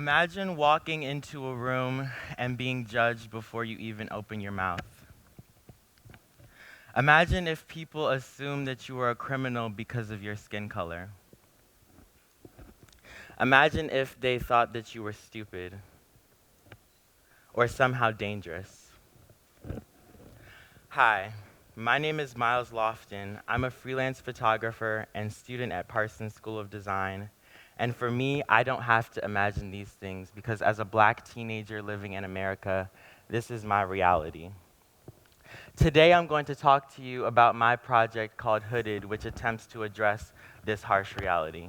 Imagine walking into a room and being judged before you even open your mouth. Imagine if people assumed that you were a criminal because of your skin color. Imagine if they thought that you were stupid or somehow dangerous. Hi, my name is Myles Loftin. I'm a freelance photographer and student at Parsons School of Design. And for me, I don't have to imagine these things because as a black teenager living in America, this is my reality. Today, I'm going to talk to you about my project called Hooded, which attempts to address this harsh reality.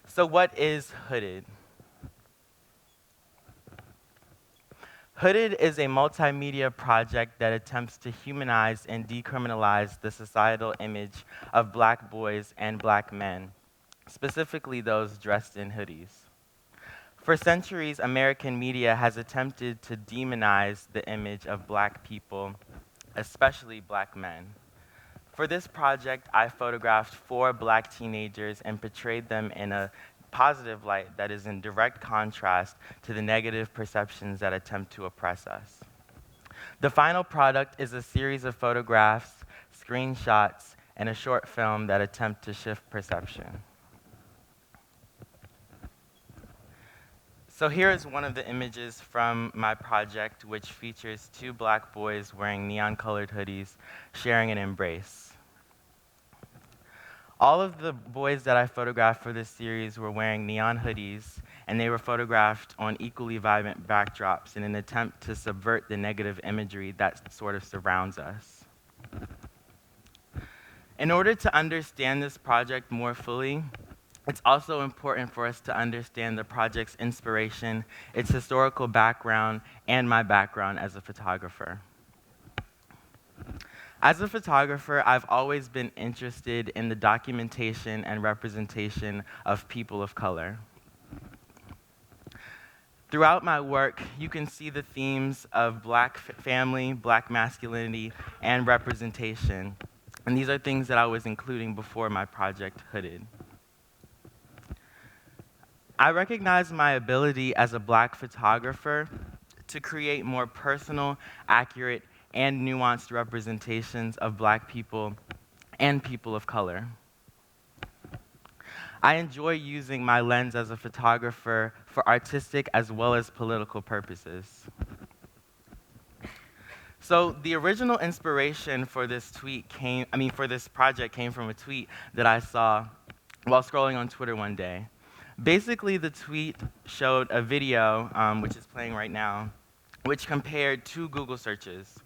So what is Hooded? Hooded is a multimedia project that attempts to humanize and decriminalize the societal image of black boys and black men, specifically those dressed in hoodies. For centuries, American media has attempted to demonize the image of black people, especially black men. For this project, I photographed 4 black teenagers and portrayed them in a positive light that is in direct contrast to the negative perceptions that attempt to oppress us. The final product is a series of photographs, screenshots, and a short film that attempt to shift perception. So here is one of the images from my project, which features 2 black boys wearing neon-colored hoodies, sharing an embrace. All of the boys that I photographed for this series were wearing neon hoodies, and they were photographed on equally vibrant backdrops in an attempt to subvert the negative imagery that sort of surrounds us. In order to understand this project more fully, it's also important for us to understand the project's inspiration, its historical background, and my background as a photographer. As a photographer, I've always been interested in the documentation and representation of people of color. Throughout my work, you can see the themes of black family, black masculinity, and representation. And these are things that I was including before my project Hooded. I recognize my ability as a black photographer to create more personal, accurate, and nuanced representations of black people and people of color. I enjoy using my lens as a photographer for artistic as well as political purposes. So the original inspiration for this for this project came from a tweet that I saw while scrolling on Twitter one day. Basically, the tweet showed a video, which is playing right now, which compared 2 Google searches.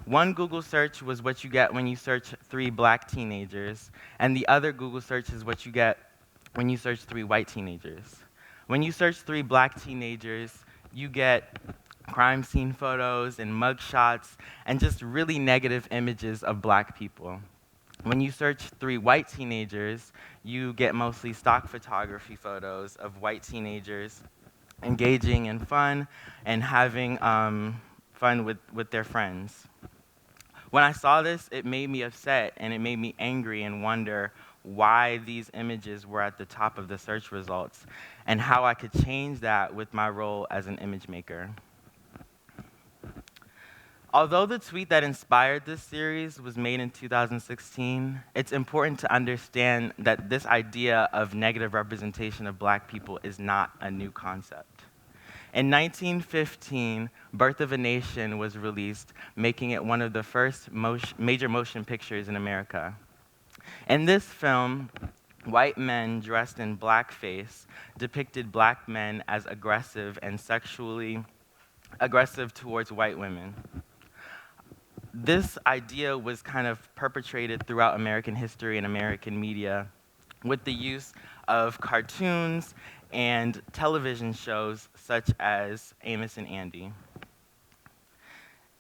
One Google search was what you get when you search 3 black teenagers, and the other Google search is what you get when you search 3 white teenagers. When you search 3 black teenagers, you get crime scene photos and mugshots and just really negative images of black people. When you search 3 white teenagers, you get mostly stock photography photos of white teenagers engaging in fun and having fun with their friends. When I saw this, it made me upset and it made me angry and wonder why these images were at the top of the search results and how I could change that with my role as an image maker. Although the tweet that inspired this series was made in 2016, it's important to understand that this idea of negative representation of black people is not a new concept. In 1915, Birth of a Nation was released, making it one of the first major motion pictures in America. In this film, white men dressed in blackface depicted black men as aggressive and sexually aggressive towards white women. This idea was kind of perpetrated throughout American history and American media with the use of cartoons and television shows such as Amos and Andy.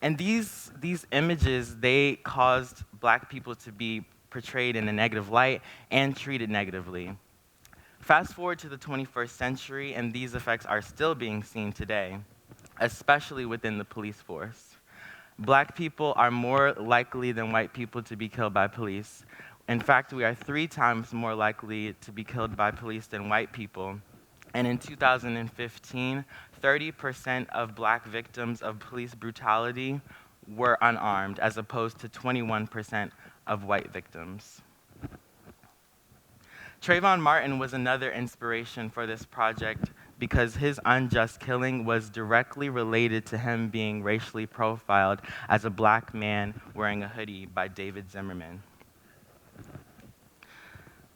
And these images, they caused black people to be portrayed in a negative light and treated negatively. Fast forward to the 21st century, and these effects are still being seen today, especially within the police force. Black people are more likely than white people to be killed by police. In fact, we are 3 times more likely to be killed by police than white people. And in 2015, 30% of black victims of police brutality were unarmed, as opposed to 21% of white victims. Trayvon Martin was another inspiration for this project because his unjust killing was directly related to him being racially profiled as a black man wearing a hoodie by David Zimmerman.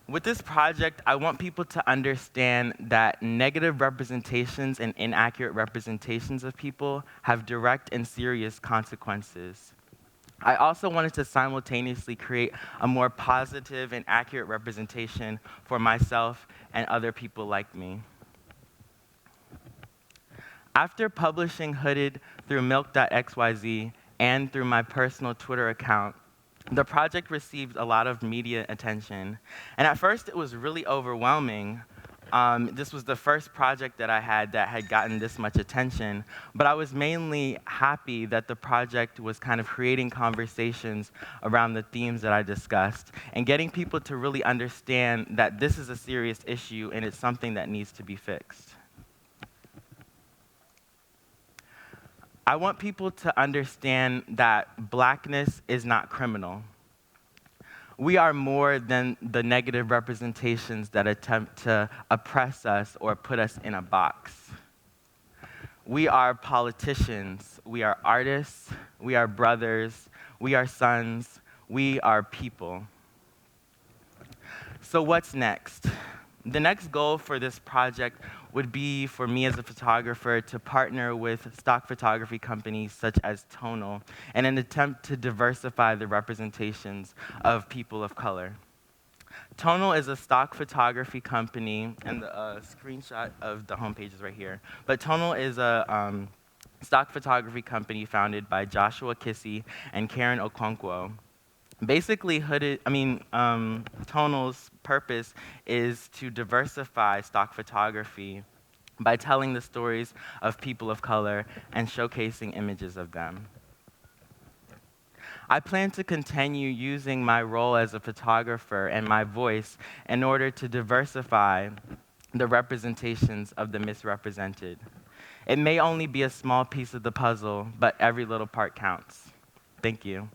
With this project, I want people to understand that negative representations and inaccurate representations of people have direct and serious consequences. I also wanted to simultaneously create a more positive and accurate representation for myself and other people like me. After publishing Hooded through milk.xyz and through my personal Twitter account, the project received a lot of media attention. And at first, it was really overwhelming. This was the first project that I had that had gotten this much attention, but I was mainly happy that the project was kind of creating conversations around the themes that I discussed and getting people to really understand that this is a serious issue and it's something that needs to be fixed. I want people to understand that blackness is not criminal. We are more than the negative representations that attempt to oppress us or put us in a box. We are politicians, we are artists, we are brothers, we are sons, we are people. So what's next? The next goal for this project would be for me as a photographer to partner with stock photography companies such as Tonal in an attempt to diversify the representations of people of color. Tonal is a stock photography company, and the screenshot of the homepage is right here. But Tonal is a stock photography company founded by Joshua Kissy and Karen Okonkwo. Basically, Tonal's purpose is to diversify stock photography by telling the stories of people of color and showcasing images of them. I plan to continue using my role as a photographer and my voice in order to diversify the representations of the misrepresented. It may only be a small piece of the puzzle, but every little part counts. Thank you.